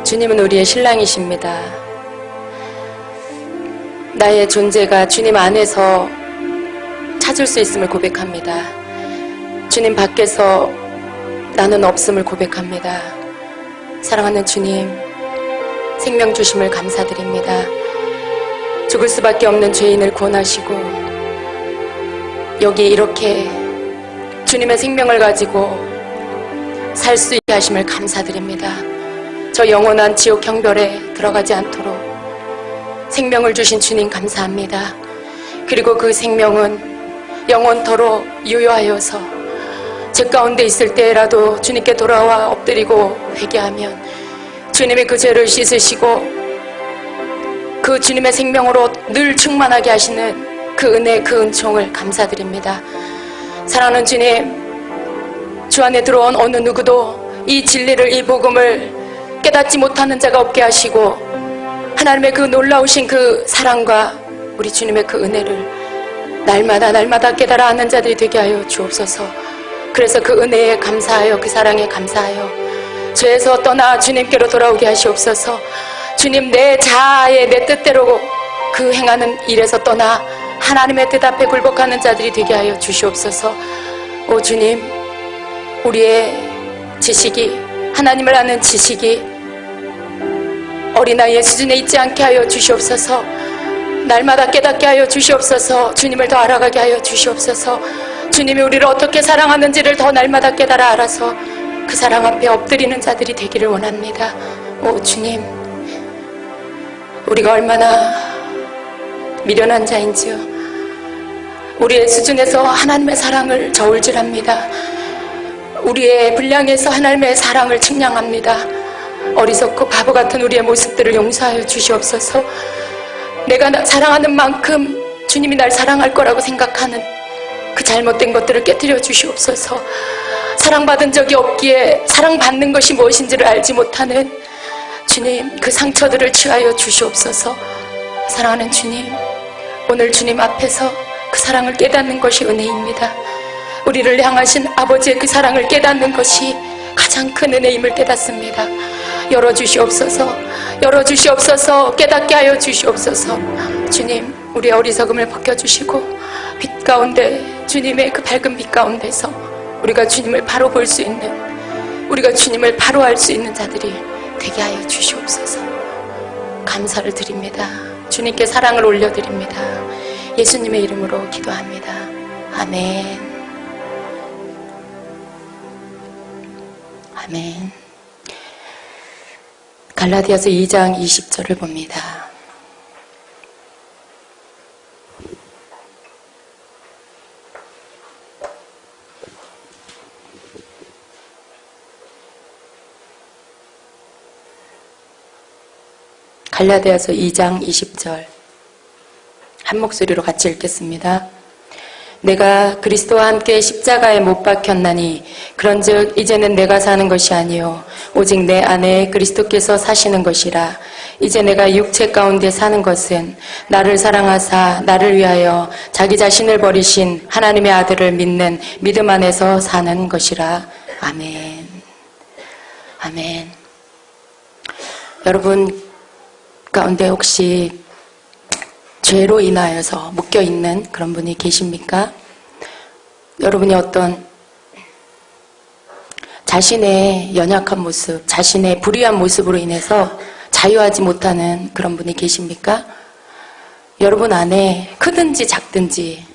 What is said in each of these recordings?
주님은 우리의 신랑이십니다. 나의 존재가 주님 안에서 찾을 수 있음을 고백합니다. 주님 밖에서 나는 없음을 고백합니다. 사랑하는 주님, 생명 주심을 감사드립니다. 죽을 수밖에 없는 죄인을 구원하시고 여기 이렇게 주님의 생명을 가지고 살 수 있게 하심을 감사드립니다. 저 영원한 지옥 형벌에 들어가지 않도록 생명을 주신 주님 감사합니다. 그리고 그 생명은 영원토록 유효하여서 제 가운데 있을 때라도 주님께 돌아와 엎드리고 회개하면 주님의 그 죄를 씻으시고 그 주님의 생명으로 늘 충만하게 하시는 그 은혜, 그 은총을 감사드립니다. 사랑하는 주님, 주 안에 들어온 어느 누구도 이 진리를, 이 복음을 깨닫지 못하는 자가 없게 하시고 하나님의 그 놀라우신 그 사랑과 우리 주님의 그 은혜를 날마다 깨달아 아는 자들이 되게 하여 주옵소서. 그래서 그 은혜에 감사하여, 그 사랑에 감사하여 죄에서 떠나 주님께로 돌아오게 하시옵소서. 주님, 내 자아의 내 뜻대로 그 행하는 일에서 떠나 하나님의 뜻 앞에 굴복하는 자들이 되게 하여 주시옵소서. 오 주님, 우리의 지식이, 하나님을 아는 지식이 어린아이의 수준에 있지 않게 하여 주시옵소서. 날마다 깨닫게 하여 주시옵소서. 주님을 더 알아가게 하여 주시옵소서. 주님이 우리를 어떻게 사랑하는지를 더 날마다 깨달아 알아서 그 사랑 앞에 엎드리는 자들이 되기를 원합니다. 오 주님, 우리가 얼마나 미련한 자인지요. 우리의 수준에서 하나님의 사랑을 저울질합니다. 우리의 분량에서 하나님의 사랑을 측량합니다. 어리석고 바보 같은 우리의 모습들을 용서하여 주시옵소서. 내가 사랑하는 만큼 주님이 날 사랑할 거라고 생각하는 그 잘못된 것들을 깨뜨려 주시옵소서. 사랑받은 적이 없기에 사랑받는 것이 무엇인지를 알지 못하는 주님, 그 상처들을 취하여 주시옵소서. 사랑하는 주님, 오늘 주님 앞에서 그 사랑을 깨닫는 것이 은혜입니다. 우리를 향하신 아버지의 그 사랑을 깨닫는 것이 가장 큰 은혜임을 깨닫습니다. 열어주시옵소서. 열어주시옵소서. 깨닫게 하여 주시옵소서. 주님, 우리의 어리석음을 벗겨주시고 빛 가운데, 주님의 그 밝은 빛 가운데서 우리가 주님을 바로 볼 수 있는, 우리가 주님을 바로 알 수 있는 자들이 되게 하여 주시옵소서. 감사를 드립니다. 주님께 사랑을 올려드립니다. 예수님의 이름으로 기도합니다. 아멘. 아멘. 갈라디아서 2장 20절을 봅니다. 갈라디아서 2장 20절 한 목소리로 같이 읽겠습니다. 내가 그리스도와 함께 십자가에 못 박혔나니 그런즉 이제는 내가 사는 것이 아니요 오직 내 안에 그리스도께서 사시는 것이라. 이제 내가 육체 가운데 사는 것은 나를 사랑하사 나를 위하여 자기 자신을 버리신 하나님의 아들을 믿는 믿음 안에서 사는 것이라. 아멘. 아멘. 여러분 가운데 혹시 죄로 인하여서 묶여있는 그런 분이 계십니까? 여러분이 어떤 자신의 연약한 모습, 자신의 불의한 모습으로 인해서 자유하지 못하는 그런 분이 계십니까? 여러분 안에 크든지 작든지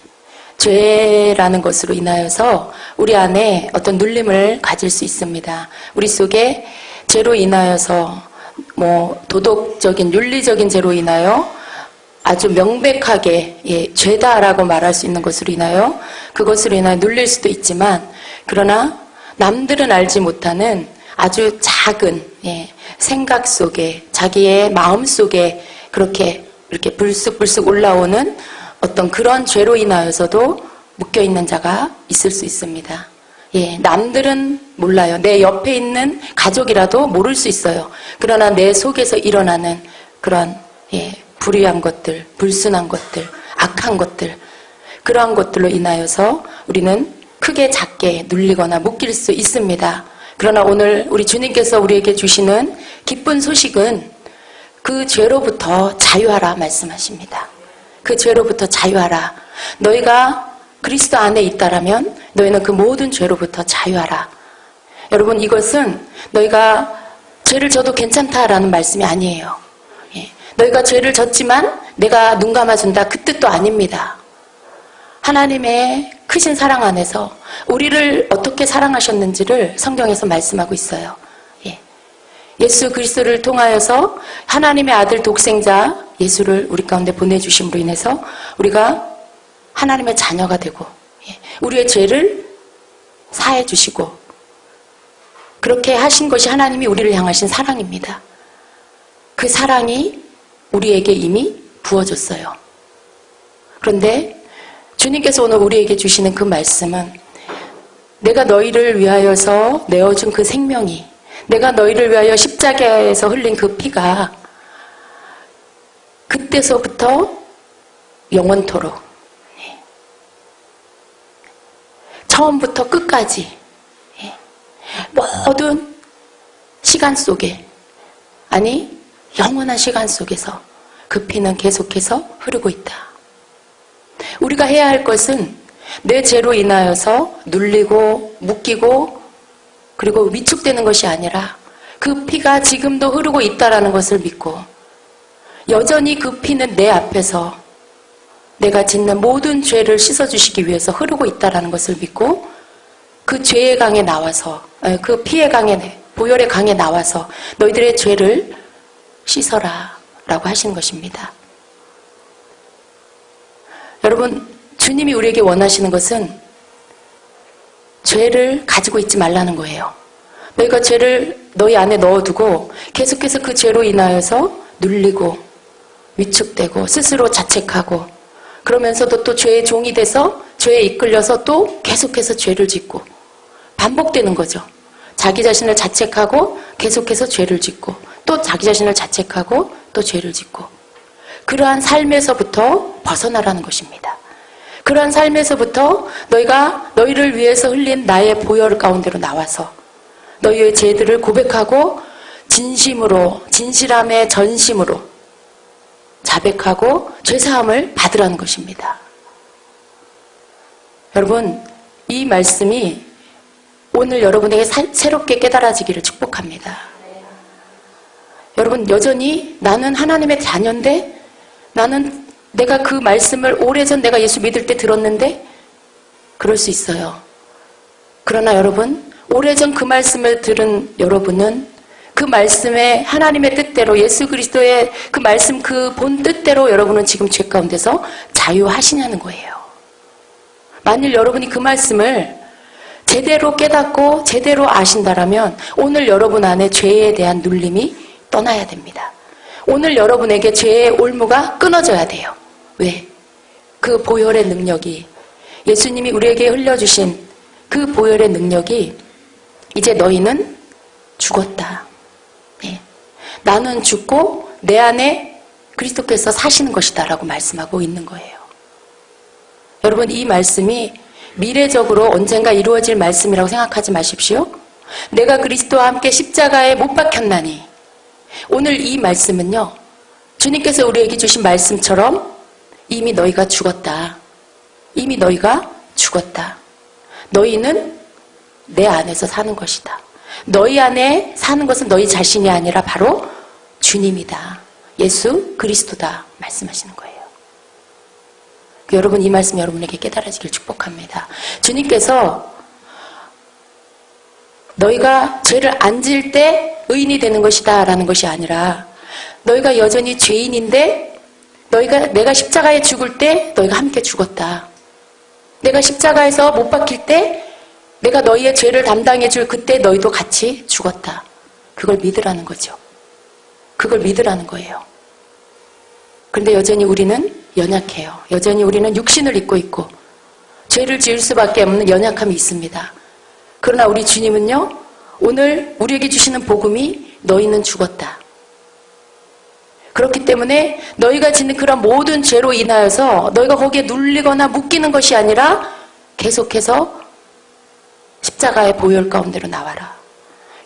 죄라는 것으로 인하여서 우리 안에 어떤 눌림을 가질 수 있습니다. 우리 속에 죄로 인하여서 도덕적인, 윤리적인 죄로 인하여 아주 명백하게 죄다라고 말할 수 있는 것으로 인하여 그것으로 인하여 눌릴 수도 있지만, 그러나 남들은 알지 못하는 아주 작은 생각 속에, 자기의 마음 속에 그렇게 이렇게 불쑥불쑥 올라오는 어떤 그런 죄로 인하여서도 묶여있는 자가 있을 수 있습니다. 남들은 몰라요. 내 옆에 있는 가족이라도 모를 수 있어요. 그러나 내 속에서 일어나는 그런 불의한 것들, 불순한 것들, 악한 것들, 그러한 것들로 인하여서 우리는 크게 작게 눌리거나 묶일 수 있습니다. 그러나 오늘 우리 주님께서 우리에게 주시는 기쁜 소식은 그 죄로부터 자유하라 말씀하십니다. 그 죄로부터 자유하라. 너희가 그리스도 안에 있다라면 너희는 그 모든 죄로부터 자유하라. 여러분, 이것은 너희가 죄를 져도 괜찮다라는 말씀이 아니에요. 너희가 죄를 졌지만 내가 눈 감아준다, 그 뜻도 아닙니다. 하나님의 크신 사랑 안에서 우리를 어떻게 사랑하셨는지를 성경에서 말씀하고 있어요. 예수 그리스도를 통하여서 하나님의 아들 독생자 예수를 우리 가운데 보내주심으로 인해서 우리가 하나님의 자녀가 되고 우리의 죄를 사해 주시고 그렇게 하신 것이 하나님이 우리를 향하신 사랑입니다. 그 사랑이 우리에게 이미 부어졌어요. 그런데 주님께서 오늘 우리에게 주시는 그 말씀은 내가 너희를 위하여서 내어준 그 생명이, 내가 너희를 위하여 십자가에서 흘린 그 피가 그때서부터 영원토록 처음부터 끝까지 모든 시간 속에, 아니 영원한 시간 속에서 그 피는 계속해서 흐르고 있다. 우리가 해야 할 것은 내 죄로 인하여서 눌리고 묶이고 그리고 위축되는 것이 아니라 그 피가 지금도 흐르고 있다라는 것을 믿고 여전히 그 피는 내 앞에서 내가 짓는 모든 죄를 씻어주시기 위해서 흐르고 있다라는 것을 믿고 그 죄의 강에 나와서, 그 피의 강에, 보혈의 강에 나와서 너희들의 죄를 씻어라 라고 하신 것입니다. 여러분, 주님이 우리에게 원하시는 것은 죄를 가지고 있지 말라는 거예요. 너희가 죄를 너희 안에 넣어두고 계속해서 그 죄로 인하여서 눌리고 위축되고 스스로 자책하고 그러면서도 또 죄의 종이 돼서 죄에 이끌려서 또 계속해서 죄를 짓고 반복되는 거죠. 자기 자신을 자책하고 계속해서 죄를 짓고 또 자기 자신을 자책하고 또 죄를 짓고 그러한 삶에서부터 벗어나라는 것입니다. 그러한 삶에서부터 너희가 너희를 위해서 흘린 나의 보혈 가운데로 나와서 너희의 죄들을 고백하고 진심으로, 진실함의 전심으로 자백하고 죄사함을 받으라는 것입니다. 여러분, 이 말씀이 오늘 여러분에게 새롭게 깨달아지기를 축복합니다. 여러분, 여전히 나는 하나님의 자녀인데 나는 내가 그 말씀을 오래전 내가 예수 믿을 때 들었는데 그럴 수 있어요. 그러나 여러분, 오래전 그 말씀을 들은 여러분은 그 말씀의 하나님의 뜻대로 예수 그리스도의 그 말씀 그 본 뜻대로 여러분은 지금 죄 가운데서 자유하시냐는 거예요. 만일 여러분이 그 말씀을 제대로 깨닫고 제대로 아신다라면 오늘 여러분 안에 죄에 대한 눌림이 떠나야 됩니다. 오늘 여러분에게 죄의 올무가 끊어져야 돼요. 왜? 그 보혈의 능력이, 예수님이 우리에게 흘려주신 그 보혈의 능력이 이제 너희는 죽었다. 나는 죽고 내 안에 그리스도께서 사시는 것이다 라고 말씀하고 있는 거예요. 여러분, 이 말씀이 미래적으로 언젠가 이루어질 말씀이라고 생각하지 마십시오. 내가 그리스도와 함께 십자가에 못 박혔나니, 오늘 이 말씀은요, 주님께서 우리에게 주신 말씀처럼 이미 너희가 죽었다. 이미 너희가 죽었다. 너희는 내 안에서 사는 것이다. 너희 안에 사는 것은 너희 자신이 아니라 바로 주님이다. 예수 그리스도다 말씀하시는 거예요. 여러분, 이 말씀 여러분에게 깨달아지길 축복합니다. 주님께서 너희가 죄를 안 지을 때 의인이 되는 것이다 라는 것이 아니라 너희가 여전히 죄인인데 내가 십자가에 죽을 때 너희가 함께 죽었다. 내가 십자가에서 못 박힐 때 내가 너희의 죄를 담당해 줄 그때 너희도 같이 죽었다. 그걸 믿으라는 거죠. 그걸 믿으라는 거예요. 그런데 여전히 우리는 연약해요. 여전히 우리는 육신을 입고 있고 죄를 지을 수밖에 없는 연약함이 있습니다. 그러나 우리 주님은요, 오늘 우리에게 주시는 복음이 너희는 죽었다. 그렇기 때문에 너희가 짓는 그런 모든 죄로 인하여서 너희가 거기에 눌리거나 묶이는 것이 아니라 계속해서 십자가의 보혈 가운데로 나와라.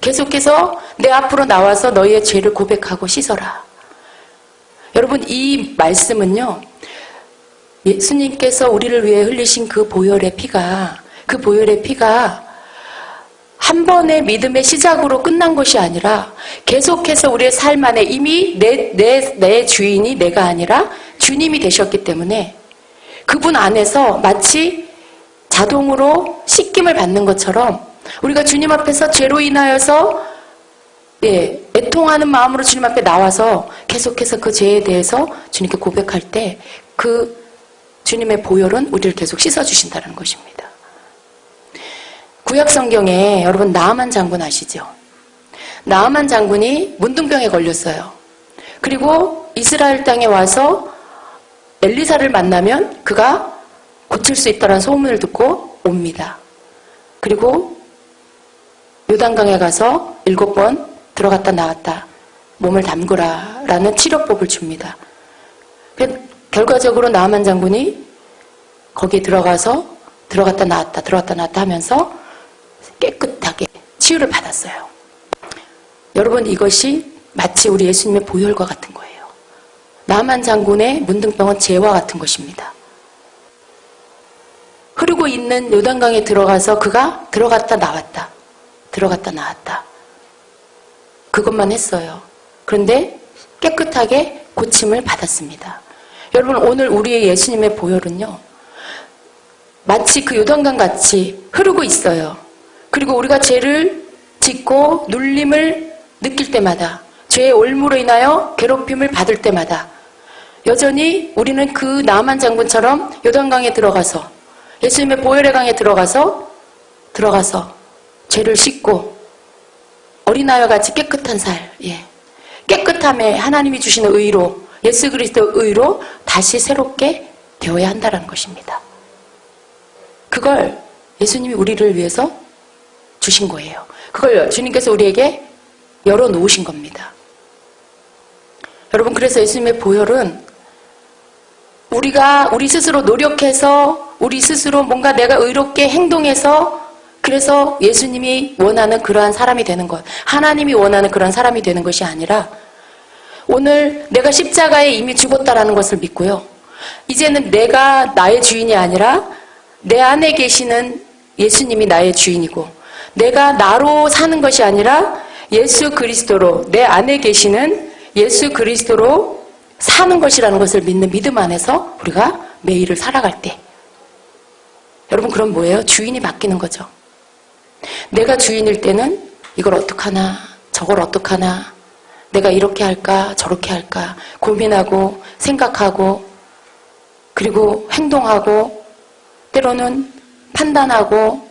계속해서 내 앞으로 나와서 너희의 죄를 고백하고 씻어라. 여러분, 이 말씀은요, 예수님께서 우리를 위해 흘리신 그 보혈의 피가 한 번의 믿음의 시작으로 끝난 것이 아니라 계속해서 우리의 삶 안에 이미 내 주인이 내가 아니라 주님이 되셨기 때문에 그분 안에서 마치 자동으로 씻김을 받는 것처럼 우리가 주님 앞에서 죄로 인하여서 애통하는 마음으로 주님 앞에 나와서 계속해서 그 죄에 대해서 주님께 고백할 때 그 주님의 보혈은 우리를 계속 씻어주신다는 것입니다. 구약 성경에 여러분 나아만 장군 아시죠? 나아만 장군이 문둥병에 걸렸어요. 그리고 이스라엘 땅에 와서 엘리사를 만나면 그가 고칠 수 있다는 소문을 듣고 옵니다. 그리고 요단강에 가서 7번 들어갔다 나왔다. 몸을 담그라 라는 치료법을 줍니다. 결과적으로 나아만 장군이 거기에 들어갔다 나왔다 하면서 깨끗하게 치유를 받았어요. 여러분, 이것이 마치 우리 예수님의 보혈과 같은 거예요. 나아만 장군의 문둥병은 죄와 같은 것입니다. 흐르고 있는 요단강에 들어가서 그가 들어갔다 나왔다. 그것만 했어요. 그런데 깨끗하게 고침을 받았습니다. 여러분, 오늘 우리의 예수님의 보혈은요, 마치 그 요단강 같이 흐르고 있어요. 그리고 우리가 죄를 짓고 눌림을 느낄 때마다, 죄의 올무로 인하여 괴롭힘을 받을 때마다 여전히 우리는 그 나아만 장군처럼 요단강에 들어가서 예수님의 보혈의 강에 들어가서 죄를 씻고 어린아이와 같이 깨끗한 살, 깨끗함에 하나님이 주시는 의로, 예수 그리스도의 의로 다시 새롭게 되어야 한다는 것입니다. 그걸 예수님이 우리를 위해서 주신 거예요. 그걸 주님께서 우리에게 열어놓으신 겁니다. 여러분, 그래서 예수님의 보혈은 우리 스스로 노력해서 우리 스스로 뭔가 내가 의롭게 행동해서 그래서 예수님이 원하는 그러한 사람이 되는 것, 하나님이 원하는 그런 사람이 되는 것이 아니라 오늘 내가 십자가에 이미 죽었다라는 것을 믿고요. 이제는 내가 나의 주인이 아니라 내 안에 계시는 예수님이 나의 주인이고 내가 나로 사는 것이 아니라 예수 그리스도로 내 안에 계시는 예수 그리스도로 사는 것이라는 것을 믿는 믿음 안에서 우리가 매일을 살아갈 때 여러분, 그럼 뭐예요? 주인이 바뀌는 거죠. 내가 주인일 때는 이걸 어떡하나 저걸 어떡하나 내가 이렇게 할까 저렇게 할까 고민하고 생각하고 그리고 행동하고 때로는 판단하고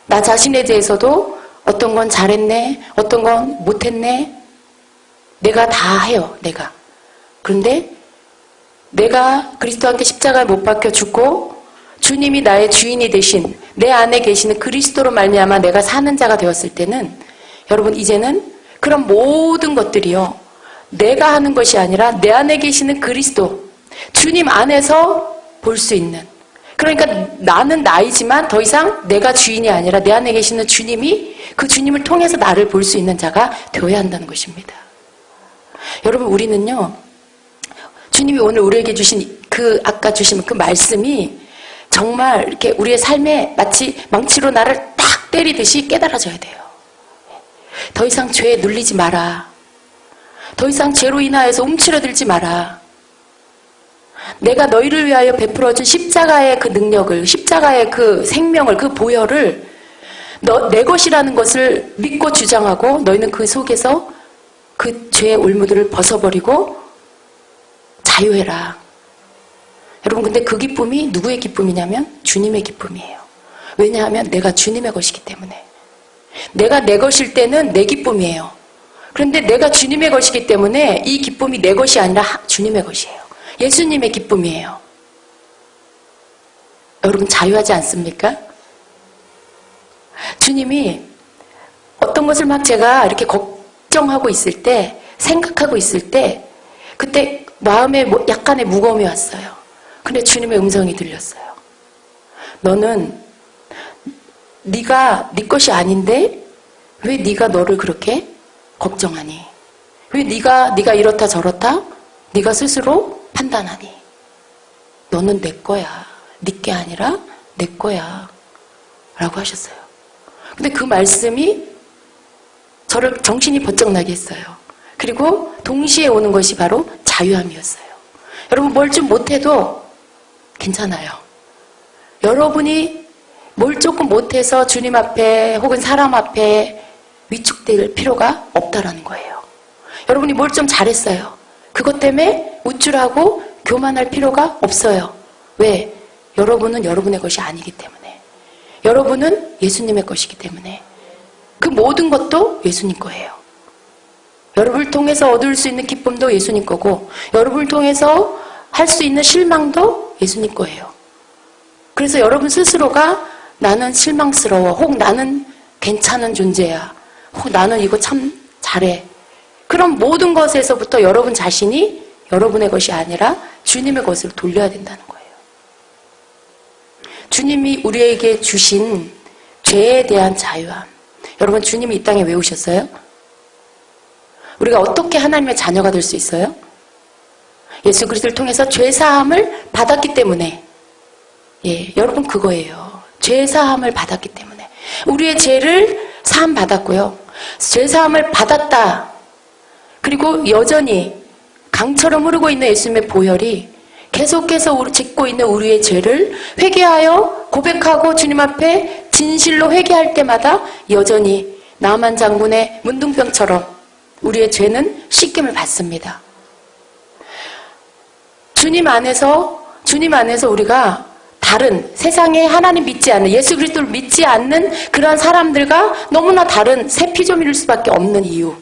나 자신에 대해서도 어떤 건 잘했네 어떤 건 못했네 내가 다 해요. 내가. 그런데 내가 그리스도한테 십자가에 못 박혀 죽고 주님이 나의 주인이 되신 내 안에 계시는 그리스도로 말미암아 내가 사는 자가 되었을 때는 여러분, 이제는 그런 모든 것들이요 내가 하는 것이 아니라 내 안에 계시는 그리스도 주님 안에서 볼 수 있는, 그러니까 나는 나이지만 더 이상 내가 주인이 아니라 내 안에 계시는 주님이 그 주님을 통해서 나를 볼 수 있는 자가 되어야 한다는 것입니다. 여러분, 우리는요 주님이 오늘 우리에게 주신 아까 주신 그 말씀이 정말 이렇게 우리의 삶에 마치 망치로 나를 딱 때리듯이 깨달아져야 돼요. 더 이상 죄에 눌리지 마라. 더 이상 죄로 인하여서 움츠러들지 마라. 내가 너희를 위하여 베풀어준 십자가의 그 능력을, 십자가의 그 생명을, 그 보혈을 내 것이라는 것을 믿고 주장하고 너희는 그 속에서 그 죄의 올무들을 벗어버리고 자유해라. 여러분, 근데 그 기쁨이 누구의 기쁨이냐면 주님의 기쁨이에요. 왜냐하면 내가 주님의 것이기 때문에. 내가 내 것일 때는 내 기쁨이에요. 그런데 내가 주님의 것이기 때문에 이 기쁨이 내 것이 아니라 주님의 것이에요. 예수님의 기쁨이에요. 여러분, 자유하지 않습니까? 주님이 어떤 것을 막 제가 이렇게 걱정하고 있을 때, 생각하고 있을 때 그때 마음에 약간의 무거움이 왔어요. 근데 주님의 음성이 들렸어요. 너는 네가 네 것이 아닌데 왜 네가 너를 그렇게 걱정하니? 왜 네가 이렇다 저렇다? 네가 스스로 판단하니? 너는 내 거야. 네 게 아니라 내 거야. 라고 하셨어요. 근데 그 말씀이 저를 정신이 번쩍 나게 했어요. 그리고 동시에 오는 것이 바로 자유함이었어요. 여러분 뭘 좀 못해도 괜찮아요. 여러분이 뭘 조금 못해서 주님 앞에 혹은 사람 앞에 위축될 필요가 없다라는 거예요. 여러분이 뭘 좀 잘했어요. 그것 때문에 우쭐하고 교만할 필요가 없어요. 왜? 여러분은 여러분의 것이 아니기 때문에. 여러분은 예수님의 것이기 때문에. 그 모든 것도 예수님 거예요. 여러분을 통해서 얻을 수 있는 기쁨도 예수님 거고, 여러분을 통해서 할 수 있는 실망도 예수님 거예요. 그래서 여러분 스스로가 나는 실망스러워, 혹 나는 괜찮은 존재야, 혹 나는 이거 참 잘해. 그런 모든 것에서부터 여러분 자신이 여러분의 것이 아니라 주님의 것으로 돌려야 된다는 거예요. 주님이 우리에게 주신 죄에 대한 자유함. 여러분 주님이 이 땅에 왜 오셨어요? 우리가 어떻게 하나님의 자녀가 될 수 있어요? 예수 그리스도를 통해서 죄사함을 받았기 때문에. 예, 여러분 그거예요. 죄사함을 받았기 때문에. 우리의 죄를 사함 받았고요. 죄사함을 받았다. 그리고 여전히 강처럼 흐르고 있는 예수님의 보혈이 계속해서 짓고 있는 우리의 죄를 회개하여 고백하고 주님 앞에 진실로 회개할 때마다 여전히 나만 장군의 문둥병처럼 우리의 죄는 씻김을 받습니다. 주님 안에서 우리가 다른 세상에 하나님 믿지 않는 예수 그리스도를 믿지 않는 그러한 사람들과 너무나 다른 새 피조물일 수밖에 없는 이유.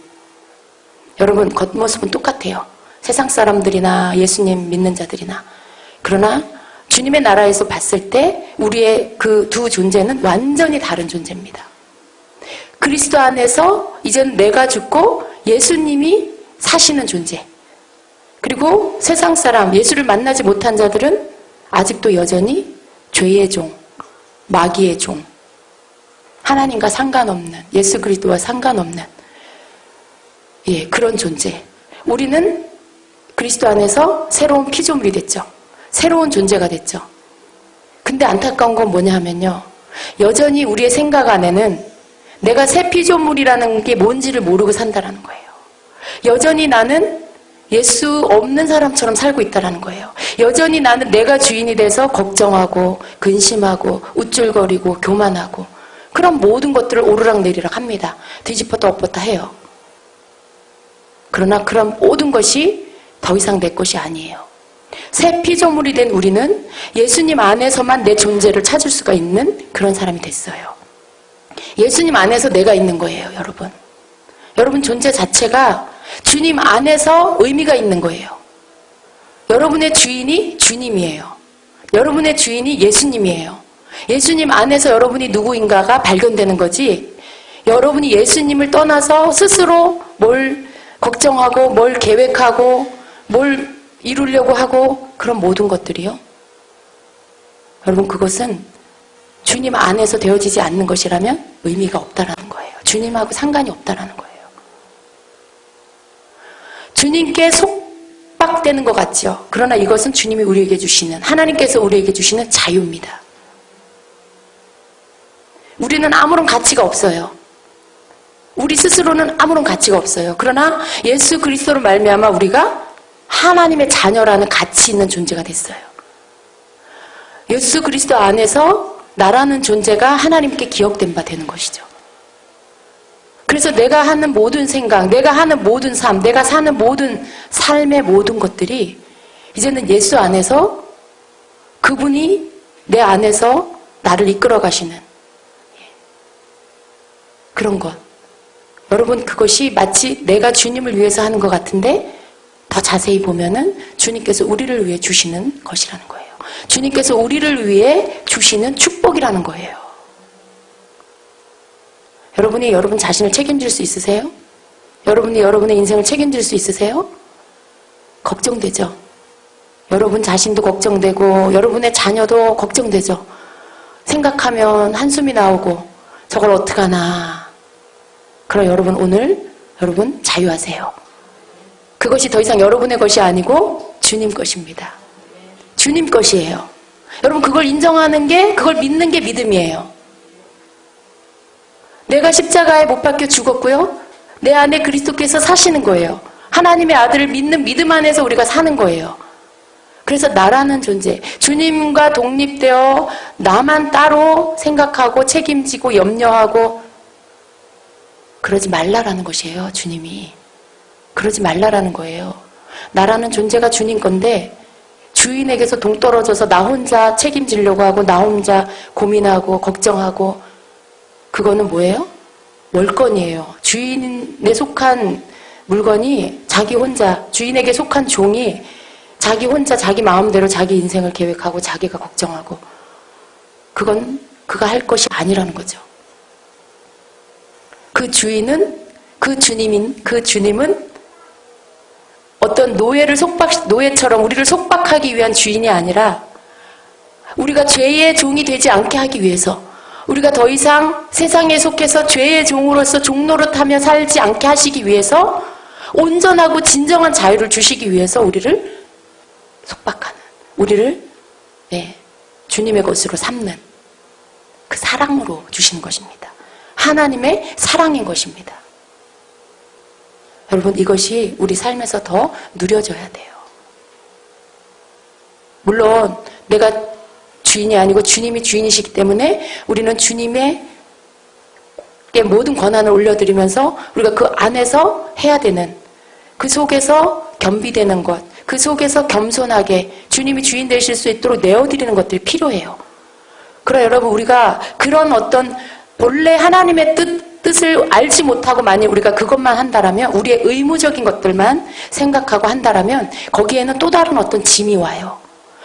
여러분 겉모습은 똑같아요. 세상 사람들이나 예수님 믿는 자들이나. 그러나 주님의 나라에서 봤을 때 우리의 그 두 존재는 완전히 다른 존재입니다. 그리스도 안에서 이제는 내가 죽고 예수님이 사시는 존재. 그리고 세상 사람, 예수를 만나지 못한 자들은 아직도 여전히 죄의 종, 마귀의 종, 하나님과 상관없는, 예수 그리스도와 상관없는 그런 존재. 우리는 그리스도 안에서 새로운 피조물이 됐죠. 새로운 존재가 됐죠. 근데 안타까운 건 뭐냐 하면요. 여전히 우리의 생각 안에는 내가 새 피조물이라는 게 뭔지를 모르고 산다라는 거예요. 여전히 나는 예수 없는 사람처럼 살고 있다라는 거예요. 여전히 나는 내가 주인이 돼서 걱정하고 근심하고 우쭐거리고 교만하고 그런 모든 것들을 오르락내리락 합니다. 뒤집었다 엎었다 해요. 그러나 그런 모든 것이 더 이상 내 것이 아니에요. 새 피조물이 된 우리는 예수님 안에서만 내 존재를 찾을 수가 있는 그런 사람이 됐어요. 예수님 안에서 내가 있는 거예요, 여러분. 여러분 존재 자체가 주님 안에서 의미가 있는 거예요. 여러분의 주인이 주님이에요. 여러분의 주인이 예수님이에요. 예수님 안에서 여러분이 누구인가가 발견되는 거지, 여러분이 예수님을 떠나서 스스로 뭘 걱정하고 뭘 계획하고 뭘 이루려고 하고 그런 모든 것들이요. 여러분 그것은 주님 안에서 되어지지 않는 것이라면 의미가 없다라는 거예요. 주님하고 상관이 없다라는 거예요. 주님께 속박되는 것 같죠. 그러나 이것은 주님이 우리에게 주시는, 하나님께서 우리에게 주시는 자유입니다. 우리는 아무런 가치가 없어요. 우리 스스로는 아무런 가치가 없어요. 그러나 예수 그리스도로 말미암아 우리가 하나님의 자녀라는 가치 있는 존재가 됐어요. 예수 그리스도 안에서 나라는 존재가 하나님께 기억된 바 되는 것이죠. 그래서 내가 하는 모든 생각, 내가 하는 모든 삶, 내가 사는 모든 삶의 모든 것들이 이제는 예수 안에서 그분이 내 안에서 나를 이끌어 가시는 그런 것. 여러분 그것이 마치 내가 주님을 위해서 하는 것 같은데 더 자세히 보면은 주님께서 우리를 위해 주시는 것이라는 거예요. 주님께서 우리를 위해 주시는 축복이라는 거예요. 여러분이 여러분 자신을 책임질 수 있으세요? 여러분이 여러분의 인생을 책임질 수 있으세요? 걱정되죠. 여러분 자신도 걱정되고 여러분의 자녀도 걱정되죠. 생각하면 한숨이 나오고 저걸 어떡하나. 그럼 여러분 오늘 여러분 자유하세요. 그것이 더 이상 여러분의 것이 아니고 주님 것입니다. 주님 것이에요. 여러분 그걸 인정하는 게, 그걸 믿는 게 믿음이에요. 내가 십자가에 못 박혀 죽었고요. 내 안에 그리스도께서 사시는 거예요. 하나님의 아들을 믿는 믿음 안에서 우리가 사는 거예요. 그래서 나라는 존재, 주님과 독립되어 나만 따로 생각하고 책임지고 염려하고 그러지 말라라는 것이에요. 주님이. 그러지 말라라는 거예요. 나라는 존재가 주님 건데 주인에게서 동떨어져서 나 혼자 책임지려고 하고 나 혼자 고민하고 걱정하고 그거는 뭐예요? 월권이에요. 주인에 속한 물건이 자기 혼자, 주인에게 속한 종이 자기 혼자 자기 마음대로 자기 인생을 계획하고 자기가 걱정하고 그건 그가 할 것이 아니라는 거죠. 그 주인은, 그 주님은 어떤 노예처럼 우리를 속박하기 위한 주인이 아니라 우리가 죄의 종이 되지 않게 하기 위해서 우리가 더 이상 세상에 속해서 죄의 종으로서 종노릇하며 살지 않게 하시기 위해서 온전하고 진정한 자유를 주시기 위해서 우리를 속박하는, 우리를 주님의 것으로 삼는 그 사랑으로 주시는 것입니다. 하나님의 사랑인 것입니다. 여러분 이것이 우리 삶에서 더 누려져야 돼요. 물론 내가 주인이 아니고 주님이 주인이시기 때문에 우리는 주님의 모든 권한을 올려드리면서 우리가 그 안에서 해야 되는, 그 속에서 겸비되는 것, 그 속에서 겸손하게 주님이 주인 되실 수 있도록 내어드리는 것들이 필요해요. 그러나 여러분 우리가 그런 어떤 본래 하나님의 뜻을 알지 못하고 만약 우리가 그것만 한다라면, 우리의 의무적인 것들만 생각하고 한다라면 거기에는 또 다른 어떤 짐이 와요.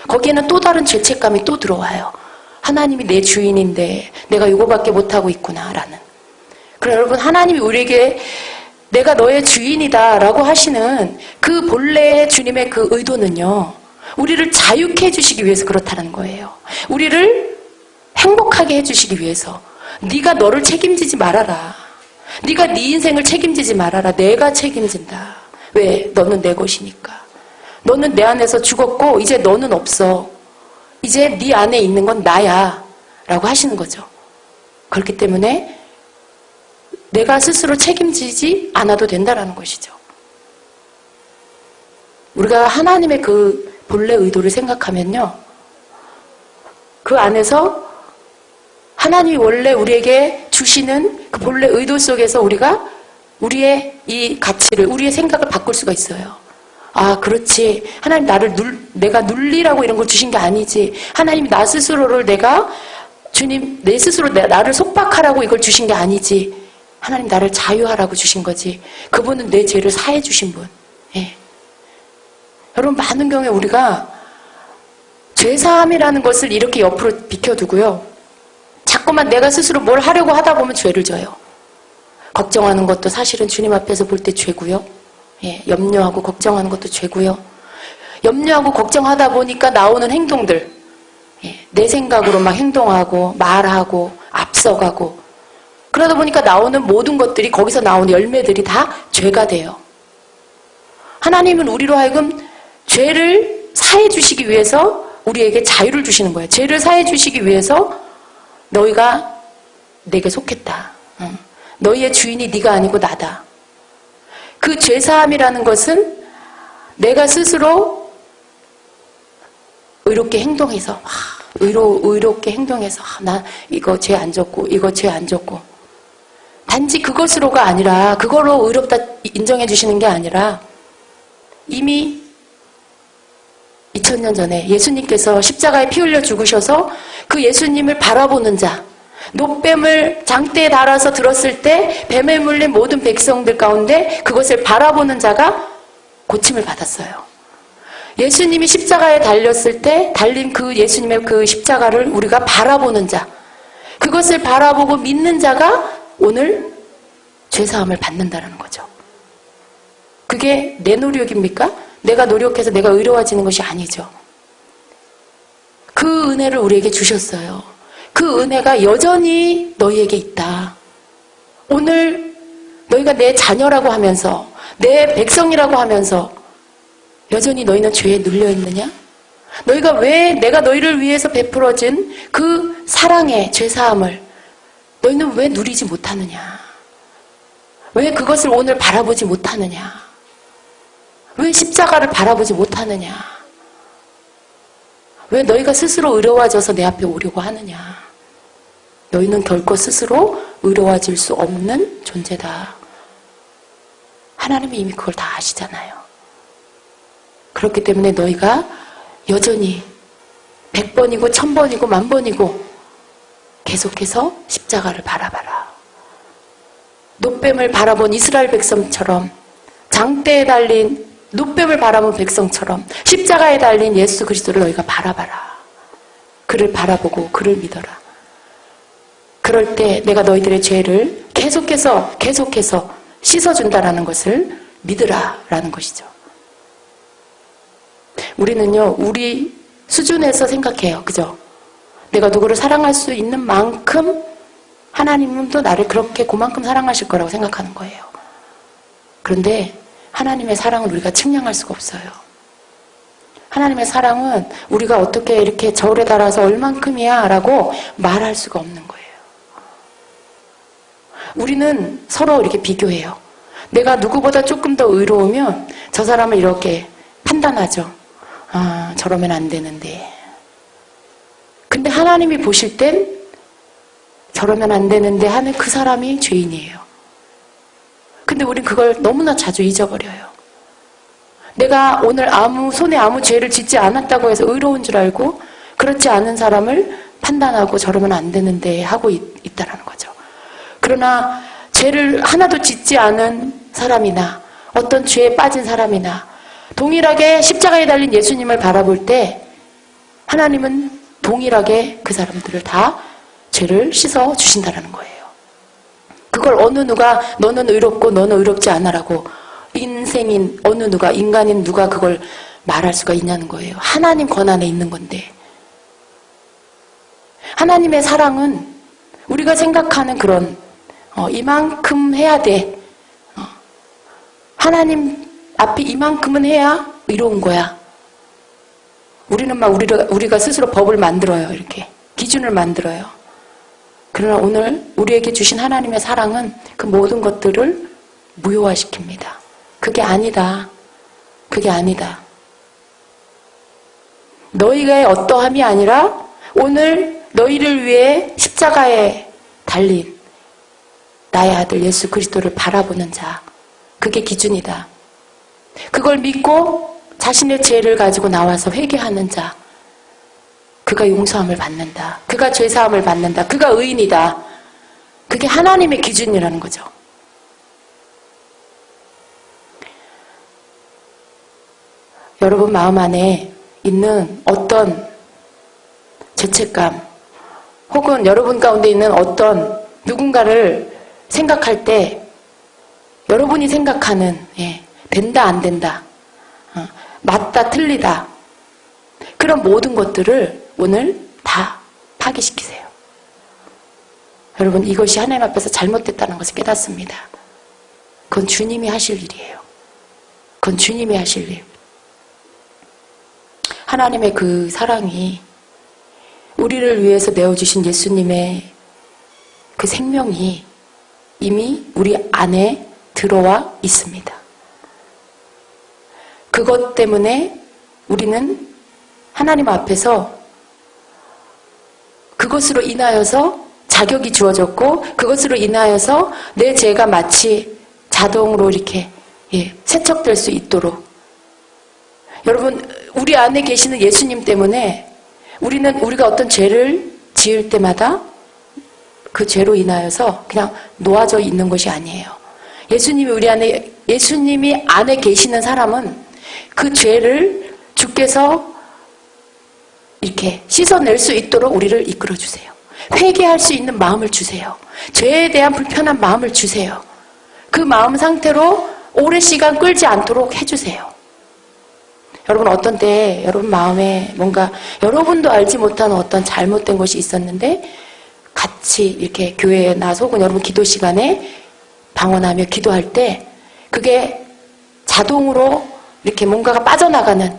거기에는 또 다른 죄책감이 또 들어와요. 하나님이 내 주인인데 내가 이거밖에 못하고 있구나라는. 그럼 여러분 하나님이 우리에게 내가 너의 주인이다 라고 하시는 그 본래의 주님의 그 의도는요, 우리를 자유케 해주시기 위해서 그렇다는 거예요. 우리를 행복하게 해주시기 위해서. 네가 너를 책임지지 말아라. 네가 네 인생을 책임지지 말아라. 내가 책임진다. 왜? 너는 내 것이니까. 너는 내 안에서 죽었고 이제 너는 없어. 이제 네 안에 있는 건 나야 라고 하시는 거죠. 그렇기 때문에 내가 스스로 책임지지 않아도 된다라는 것이죠. 우리가 하나님의 그 본래 의도를 생각하면요, 그 안에서 하나님이 원래 우리에게 주시는 그 본래 의도 속에서 우리가 우리의 이 가치를, 우리의 생각을 바꿀 수가 있어요. 아, 그렇지. 하나님 내가 눌리라고 이런 걸 주신 게 아니지. 하나님이 나 스스로를 주님, 내 스스로 나를 속박하라고 이걸 주신 게 아니지. 하나님 나를 자유하라고 주신 거지. 그분은 내 죄를 사해 주신 분. 예. 여러분 많은 경우에 우리가 죄사함이라는 것을 이렇게 옆으로 비켜두고요, 자꾸만 내가 스스로 뭘 하려고 하다 보면 죄를 져요. 걱정하는 것도 사실은 주님 앞에서 볼 때 죄고요. 예, 염려하고 걱정하는 것도 죄고요. 염려하고 걱정하다 보니까 나오는 행동들, 내 생각으로 막 행동하고 말하고 앞서가고 그러다 보니까 나오는 모든 것들이, 거기서 나오는 열매들이 다 죄가 돼요. 하나님은 우리로 하여금 죄를 사해 주시기 위해서 우리에게 자유를 주시는 거예요. 죄를 사해 주시기 위해서 너희가 내게 속했다. 너희의 주인이 네가 아니고 나다. 그 죄사함이라는 것은 내가 스스로 의롭게 행동해서, 의롭게 행동해서, 나 이거 죄 안 졌고, 이거 죄 안 졌고. 단지 그것으로가 아니라, 그걸로 의롭다 인정해 주시는 게 아니라, 이미 2000년 전에 예수님께서 십자가에 피 흘려 죽으셔서 그 예수님을 바라보는 자, 노뱀을 장대에 달아서 들었을 때 뱀에 물린 모든 백성들 가운데 그것을 바라보는 자가 고침을 받았어요. 예수님이 십자가에 달렸을 때 달린 그 예수님의 그 십자가를 우리가 바라보는 자, 그것을 바라보고 믿는 자가 오늘 죄사함을 받는다는 거죠. 그게 내 노력입니까? 내가 노력해서 내가 의로워지는 것이 아니죠. 그 은혜를 우리에게 주셨어요. 그 은혜가 여전히 너희에게 있다. 오늘 너희가 내 자녀라고 하면서 내 백성이라고 하면서 여전히 너희는 죄에 눌려있느냐? 너희가 왜 내가 너희를 위해서 베풀어진 그 사랑의 죄사함을 너희는 왜 누리지 못하느냐? 왜 그것을 오늘 바라보지 못하느냐? 왜 십자가를 바라보지 못하느냐? 왜 너희가 스스로 의로워져서 내 앞에 오려고 하느냐? 너희는 결코 스스로 의로워질 수 없는 존재다. 하나님이 이미 그걸 다 아시잖아요. 그렇기 때문에 너희가 여전히 100번이고 1000번이고 10,000번이고 계속해서 십자가를 바라봐라. 놋뱀을 바라본 이스라엘 백성처럼, 장대에 달린 놋뱀을 바라본 백성처럼 십자가에 달린 예수 그리스도를 너희가 바라봐라. 그를 바라보고 그를 믿어라. 그럴 때 내가 너희들의 죄를 계속해서 씻어준다라는 것을 믿으라라는 것이죠. 우리는요, 우리 수준에서 생각해요. 그죠? 내가 누구를 사랑할 수 있는 만큼 하나님은 또 나를 그렇게 그만큼 사랑하실 거라고 생각하는 거예요. 그런데 하나님의 사랑을 우리가 측량할 수가 없어요. 하나님의 사랑은 우리가 어떻게 이렇게 저울에 달아서 얼만큼이야 라고 말할 수가 없는 거예요. 우리는 서로 이렇게 비교해요. 내가 누구보다 조금 더 의로우면 저 사람을 이렇게 판단하죠. 아, 저러면 안 되는데. 근데 하나님이 보실 땐 저러면 안 되는데 하는 그 사람이 죄인이에요. 근데 우린 그걸 너무나 자주 잊어버려요. 내가 오늘 손에 아무 죄를 짓지 않았다고 해서 의로운 줄 알고 그렇지 않은 사람을 판단하고 저러면 안 되는데 하고 있다라는 거죠. 그러나 죄를 하나도 짓지 않은 사람이나 어떤 죄에 빠진 사람이나 동일하게 십자가에 달린 예수님을 바라볼 때 하나님은 동일하게 그 사람들을 다 죄를 씻어 주신다는 거예요. 그걸 어느 누가 너는 의롭고 너는 의롭지 않아라고 인생인 어느 누가 인간인 누가 그걸 말할 수가 있냐는 거예요. 하나님 권한에 있는 건데. 하나님의 사랑은 우리가 생각하는 그런 이만큼 해야 돼. 하나님 앞에 이만큼은 해야 의로운 거야. 우리는 막 우리가 스스로 법을 만들어요. 이렇게 기준을 만들어요. 그러나 오늘 우리에게 주신 하나님의 사랑은 그 모든 것들을 무효화시킵니다. 그게 아니다. 그게 아니다. 너희의 어떠함이 아니라 오늘 너희를 위해 십자가에 달린 나의 아들 예수 그리스도를 바라보는 자. 그게 기준이다. 그걸 믿고 자신의 죄를 가지고 나와서 회개하는 자. 그가 용서함을 받는다. 그가 죄사함을 받는다. 그가 의인이다. 그게 하나님의 기준이라는 거죠. 여러분 마음 안에 있는 어떤 죄책감 혹은 여러분 가운데 있는 어떤 누군가를 생각할 때 여러분이 생각하는 된다 안 된다 맞다 틀리다 그런 모든 것들을 오늘 다 파기시키세요. 여러분 이것이 하나님 앞에서 잘못됐다는 것을 깨닫습니다. 그건 주님이 하실 일이에요. 그건 주님이 하실 일. 하나님의 그 사랑이 우리를 위해서 내어주신 예수님의 그 생명이 이미 우리 안에 들어와 있습니다. 그것 때문에 우리는 하나님 앞에서 그것으로 인하여서 자격이 주어졌고 그것으로 인하여서 내 죄가 마치 자동으로 이렇게 세척될 수 있도록 여러분 우리 안에 계시는 예수님 때문에 우리가 어떤 죄를 지을 때마다 그 죄로 인하여서 그냥 놓아져 있는 것이 아니에요. 예수님이 안에 계시는 사람은 그 죄를 주께서 이렇게 씻어낼 수 있도록 우리를 이끌어 주세요. 회개할 수 있는 마음을 주세요. 죄에 대한 불편한 마음을 주세요. 그 마음 상태로 오랜 시간 끌지 않도록 해주세요. 여러분 어떤 때 여러분 마음에 뭔가 여러분도 알지 못하는 어떤 잘못된 것이 있었는데 같이 이렇게 교회나 혹은 여러분 기도 시간에 방언하며 기도할 때 그게 자동으로 이렇게 뭔가가 빠져나가는,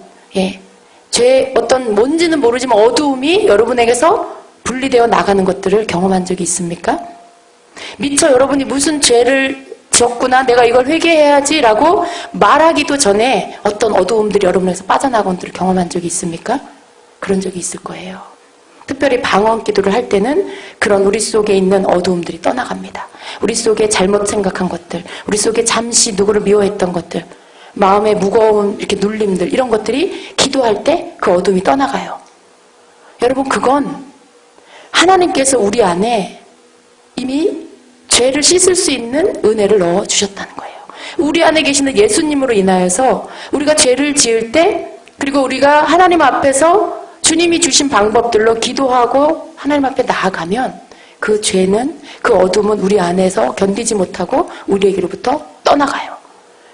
죄의 어떤 뭔지는 모르지만 어두움이 여러분에게서 분리되어 나가는 것들을 경험한 적이 있습니까? 미처 여러분이 무슨 죄를 지었구나, 내가 이걸 회개해야지 라고 말하기도 전에 어떤 어두움들이 여러분에게서 빠져나간 것들을 경험한 적이 있습니까? 그런 적이 있을 거예요. 특별히 방언 기도를 할 때는 그런 우리 속에 있는 어두움들이 떠나갑니다. 우리 속에 잘못 생각한 것들, 우리 속에 잠시 누구를 미워했던 것들, 마음의 무거운 이렇게 눌림들, 이런 것들이 기도할 때 그 어둠이 떠나가요. 여러분, 그건 하나님께서 우리 안에 이미 죄를 씻을 수 있는 은혜를 넣어주셨다는 거예요. 우리 안에 계시는 예수님으로 인하여서 우리가 죄를 지을 때, 그리고 우리가 하나님 앞에서 주님이 주신 방법들로 기도하고 하나님 앞에 나아가면 그 죄는, 그 어둠은 우리 안에서 견디지 못하고 우리에게로부터 떠나가요.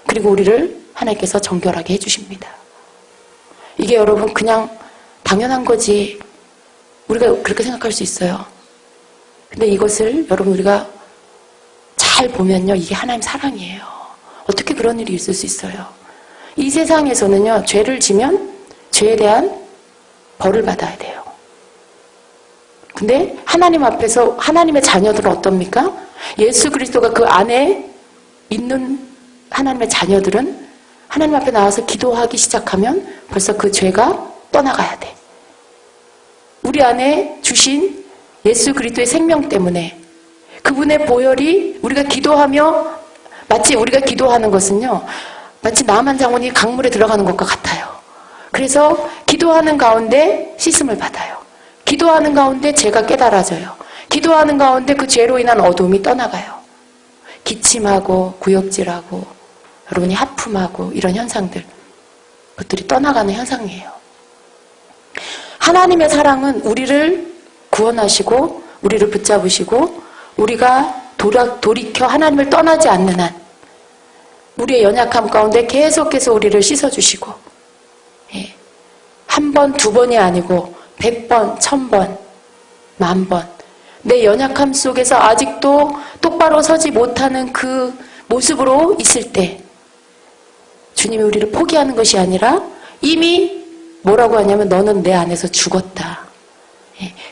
그리고 우리를 하나님께서 정결하게 해주십니다. 이게 여러분 그냥 당연한 거지, 우리가 그렇게 생각할 수 있어요. 근데 이것을 여러분 우리가 잘 보면요, 이게 하나님 사랑이에요. 어떻게 그런 일이 있을 수 있어요? 이 세상에서는요, 죄를 지면 죄에 대한 벌을 받아야 돼요. 근데 하나님 앞에서 하나님의 자녀들은 어떻습니까? 예수 그리스도가 그 안에 있는 하나님의 자녀들은 하나님 앞에 나와서 기도하기 시작하면 벌써 그 죄가 떠나가야 돼. 우리 안에 주신 예수 그리스도의 생명 때문에, 그분의 보혈이, 우리가 기도하며, 마치 우리가 기도하는 것은요, 마치 나만 장원이 강물에 들어가는 것과 같아요. 그래서 기도하는 가운데 씻음을 받아요. 기도하는 가운데 죄가 깨달아져요. 기도하는 가운데 그 죄로 인한 어둠이 떠나가요. 기침하고 구역질하고 여러분이 하품하고 이런 현상들, 그것들이 떠나가는 현상이에요. 하나님의 사랑은 우리를 구원하시고 우리를 붙잡으시고 우리가 돌이켜 하나님을 떠나지 않는 한 우리의 연약함 가운데 계속해서 우리를 씻어주시고, 한 번, 두 번이 아니고 100번, 1000번, 10,000번 내 연약함 속에서 아직도 똑바로 서지 못하는 그 모습으로 있을 때 주님이 우리를 포기하는 것이 아니라 이미 뭐라고 하냐면 너는 내 안에서 죽었다.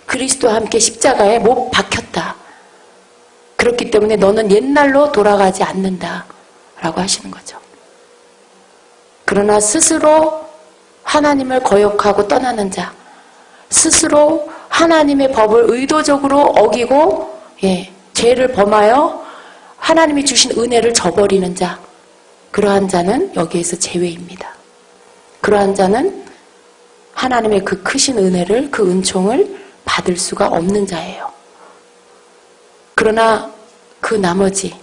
그리스도와 함께 십자가에 못 박혔다. 그렇기 때문에 너는 옛날로 돌아가지 않는다 라고 하시는 거죠. 그러나 스스로 하나님을 거역하고 떠나는 자, 스스로 하나님의 법을 의도적으로 어기고 죄를 범하여 하나님이 주신 은혜를 저버리는 자, 그러한 자는 여기에서 제외입니다. 그러한 자는 하나님의 그 크신 은혜를, 그 은총을 받을 수가 없는 자예요. 그러나 그 나머지,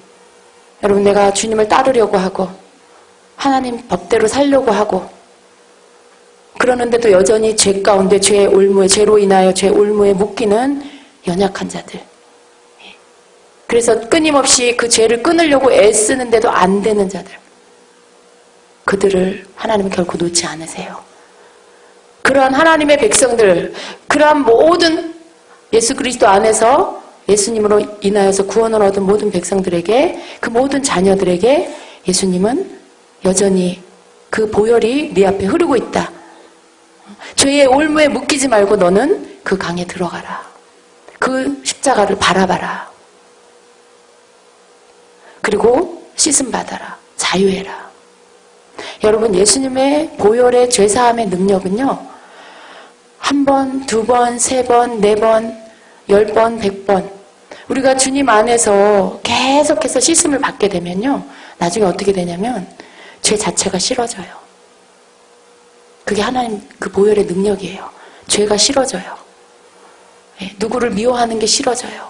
여러분, 내가 주님을 따르려고 하고 하나님 법대로 살려고 하고 그러는데도 여전히 죄 가운데, 죄의 올무에, 죄로 인하여 죄 올무에 묶이는 연약한 자들, 그래서 끊임없이 그 죄를 끊으려고 애쓰는데도 안 되는 자들, 그들을 하나님은 결코 놓지 않으세요. 그러한 하나님의 백성들, 그러한 모든 예수 그리스도 안에서 예수님으로 인하여서 구원을 얻은 모든 백성들에게, 그 모든 자녀들에게 예수님은 여전히 그 보혈이 네 앞에 흐르고 있다. 죄의 올무에 묶이지 말고 너는 그 강에 들어가라. 그 십자가를 바라봐라. 그리고 씻음 받아라. 자유해라. 여러분, 예수님의 보혈의 죄사함의 능력은요, 한 번, 두 번, 세 번, 네 번, 10번, 100번 우리가 주님 안에서 계속해서 씻음을 받게 되면요, 나중에 어떻게 되냐면 죄 자체가 싫어져요. 그게 하나님 그 보혈의 능력이에요. 죄가 싫어져요. 누구를 미워하는 게 싫어져요.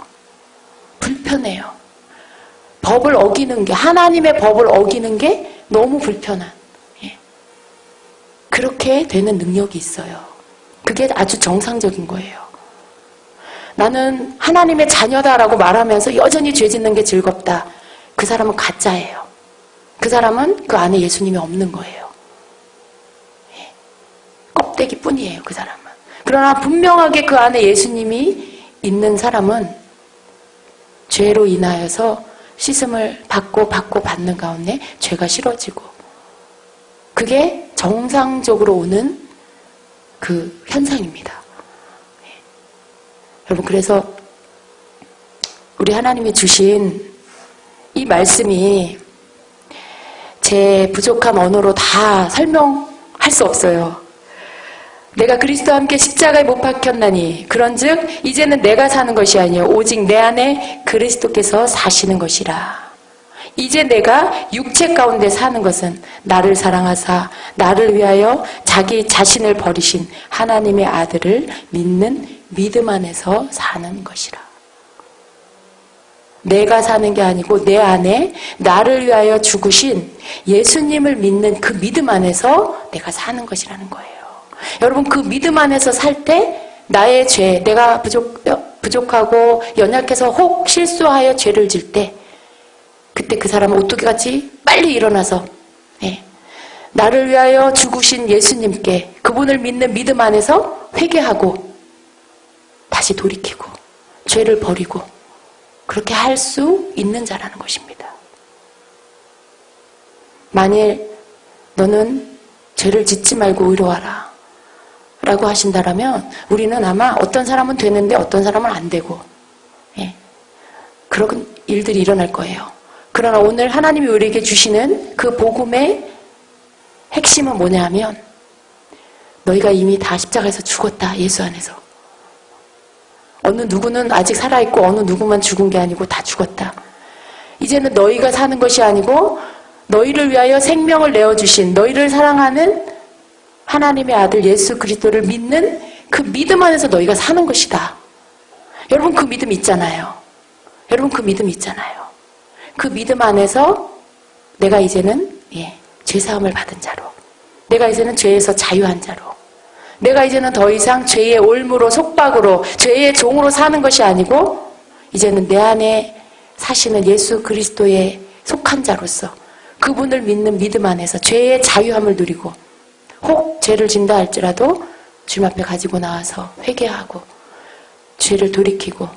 불편해요. 법을 어기는 게, 하나님의 법을 어기는 게 너무 불편한, 그렇게 되는 능력이 있어요. 그게 아주 정상적인 거예요. 나는 하나님의 자녀다라고 말하면서 여전히 죄 짓는 게 즐겁다. 그 사람은 가짜예요. 그 사람은 그 안에 예수님이 없는 거예요. 껍데기 뿐이에요, 그 사람은. 그러나 분명하게 그 안에 예수님이 있는 사람은 죄로 인하여서 씻음을 받고 받는 가운데 죄가 싫어지고, 그게 정상적으로 오는 그 현상입니다. 여러분, 그래서 우리 하나님이 주신 이 말씀이 제 부족한 언어로 다 설명할 수 없어요. 내가 그리스도와 함께 십자가에 못 박혔나니 그런즉 이제는 내가 사는 것이 아니요 오직 내 안에 그리스도께서 사시는 것이라. 이제 내가 육체 가운데 사는 것은 나를 사랑하사 나를 위하여 자기 자신을 버리신 하나님의 아들을 믿는 믿음 안에서 사는 것이라. 내가 사는 게 아니고 내 안에 나를 위하여 죽으신 예수님을 믿는 그 믿음 안에서 내가 사는 것이라는 거예요. 여러분, 그 믿음 안에서 살 때 나의 죄, 내가 부족하고 연약해서 혹 실수하여 죄를 질 때, 그때 그 사람은 오뚜기같이 빨리 일어나서 나를 위하여 죽으신 예수님께, 그분을 믿는 믿음 안에서 회개하고 다시 돌이키고 죄를 버리고 그렇게 할 수 있는 자라는 것입니다. 만일 너는 죄를 짓지 말고 의로 와라 라고 하신다라면 우리는 아마 어떤 사람은 되는데 어떤 사람은 안 되고 그런 일들이 일어날 거예요. 그러나 오늘 하나님이 우리에게 주시는 그 복음의 핵심은 뭐냐 하면, 너희가 이미 다 십자가에서 죽었다, 예수 안에서. 어느 누구는 아직 살아있고 어느 누구만 죽은 게 아니고 다 죽었다. 이제는 너희가 사는 것이 아니고 너희를 위하여 생명을 내어주신, 너희를 사랑하는 하나님의 아들 예수 그리스도를 믿는 그 믿음 안에서 너희가 사는 것이다. 여러분, 그 믿음 있잖아요. 여러분, 그 믿음 있잖아요. 그 믿음 안에서 내가 이제는 죄사함을 받은 자로, 내가 이제는 죄에서 자유한 자로, 내가 이제는 더 이상 죄의 올무로 속박으로 죄의 종으로 사는 것이 아니고 이제는 내 안에 사시는 예수 그리스도에 속한 자로서 그분을 믿는 믿음 안에서 죄의 자유함을 누리고, 혹 죄를 진다 할지라도 주님 앞에 가지고 나와서 회개하고 죄를 돌이키고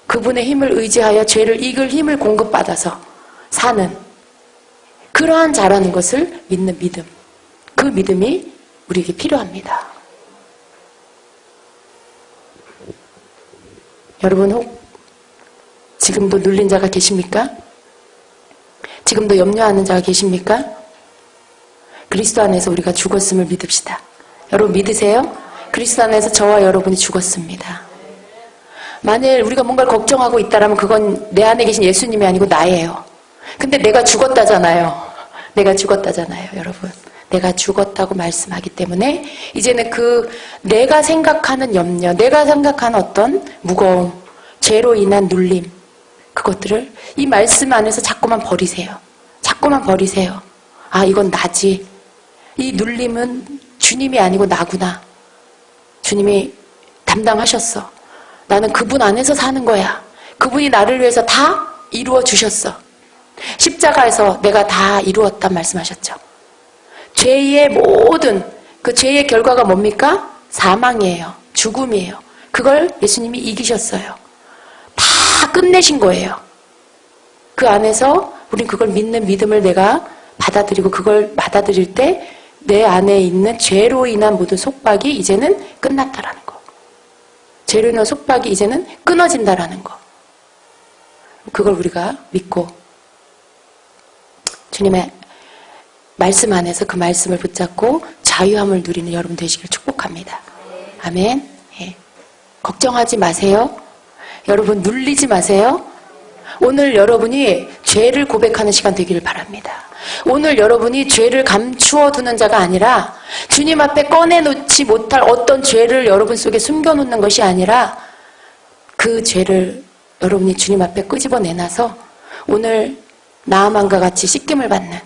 그분의 힘을 의지하여 죄를 이길 힘을 공급받아서 사는 그러한 자라는 것을 믿는 믿음, 그 믿음이 우리에게 필요합니다. 여러분, 혹 지금도 눌린 자가 계십니까? 지금도 염려하는 자가 계십니까? 그리스도 안에서 우리가 죽었음을 믿읍시다. 여러분, 믿으세요? 그리스도 안에서 저와 여러분이 죽었습니다. 만일 우리가 뭔가를 걱정하고 있다면 그건 내 안에 계신 예수님이 아니고 나예요. 근데 내가 죽었다잖아요. 내가 죽었다잖아요, 여러분. 내가 죽었다고 말씀하기 때문에 이제는 그 내가 생각하는 염려, 내가 생각하는 어떤 무거움, 죄로 인한 눌림, 그것들을 이 말씀 안에서 자꾸만 버리세요. 자꾸만 버리세요. 아, 이건 나지. 이 눌림은 주님이 아니고 나구나. 주님이 담당하셨어. 나는 그분 안에서 사는 거야. 그분이 나를 위해서 다 이루어 주셨어. 십자가에서 내가 다 이루었단 말씀하셨죠. 죄의 모든 그 죄의 결과가 뭡니까? 사망이에요. 죽음이에요. 그걸 예수님이 이기셨어요. 다 끝내신 거예요. 그 안에서 우린 그걸 믿는 믿음을 내가 받아들이고, 그걸 받아들일 때 내 안에 있는 죄로 인한 모든 속박이 이제는 끝났다라는 거. 죄로 인한 속박이 이제는 끊어진다라는 거. 그걸 우리가 믿고 주님의 말씀 안에서 그 말씀을 붙잡고 자유함을 누리는 여러분 되시길 축복합니다. 아멘. 걱정하지 마세요. 여러분, 눌리지 마세요. 오늘 여러분이 죄를 고백하는 시간 되기를 바랍니다. 오늘 여러분이 죄를 감추어 두는 자가 아니라, 주님 앞에 꺼내놓지 못할 어떤 죄를 여러분 속에 숨겨놓는 것이 아니라, 그 죄를 여러분이 주님 앞에 끄집어내놔서 오늘 나아만과 같이 씻김을 받는,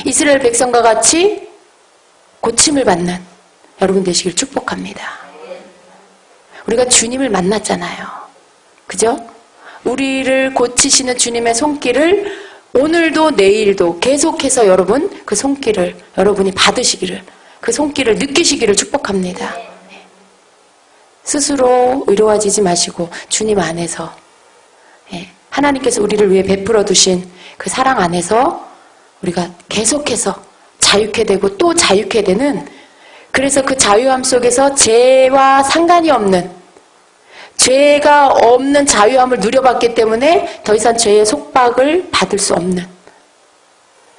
이스라엘 백성과 같이 고침을 받는 여러분 되시길 축복합니다. 우리가 주님을 만났잖아요. 그죠? 우리를 고치시는 주님의 손길을 오늘도 내일도 계속해서 여러분 그 손길을 여러분이 받으시기를, 그 손길을 느끼시기를 축복합니다. 스스로 의로워지지 마시고 주님 안에서 하나님께서 우리를 위해 베풀어 두신 그 사랑 안에서 우리가 계속해서 자유케 되고 또 자유케 되는, 그래서 그 자유함 속에서 죄와 상관이 없는, 죄가 없는 자유함을 누려봤기 때문에 더 이상 죄의 속박을 받을 수 없는.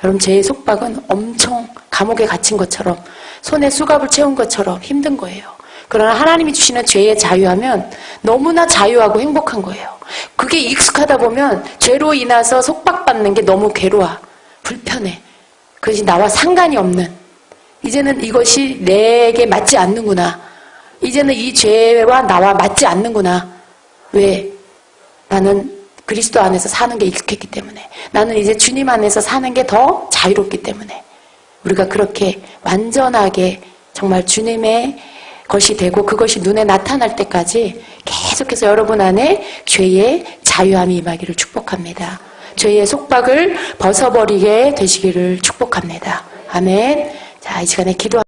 여러분, 죄의 속박은 엄청 감옥에 갇힌 것처럼, 손에 수갑을 채운 것처럼 힘든 거예요. 그러나 하나님이 주시는 죄의 자유하면 너무나 자유하고 행복한 거예요. 그게 익숙하다 보면 죄로 인해서 속박받는 게 너무 괴로워, 불편해. 그것이 나와 상관이 없는, 이제는 이것이 내게 맞지 않는구나, 이제는 이 죄와 나와 맞지 않는구나. 왜? 나는 그리스도 안에서 사는 게 익숙했기 때문에, 나는 이제 주님 안에서 사는 게 더 자유롭기 때문에, 우리가 그렇게 완전하게 정말 주님의 것이 되고 그것이 눈에 나타날 때까지 계속해서 여러분 안에 죄의 자유함이 임하기를 축복합니다. 죄의 속박을 벗어버리게 되시기를 축복합니다. 아멘. 자, 이 시간에 기도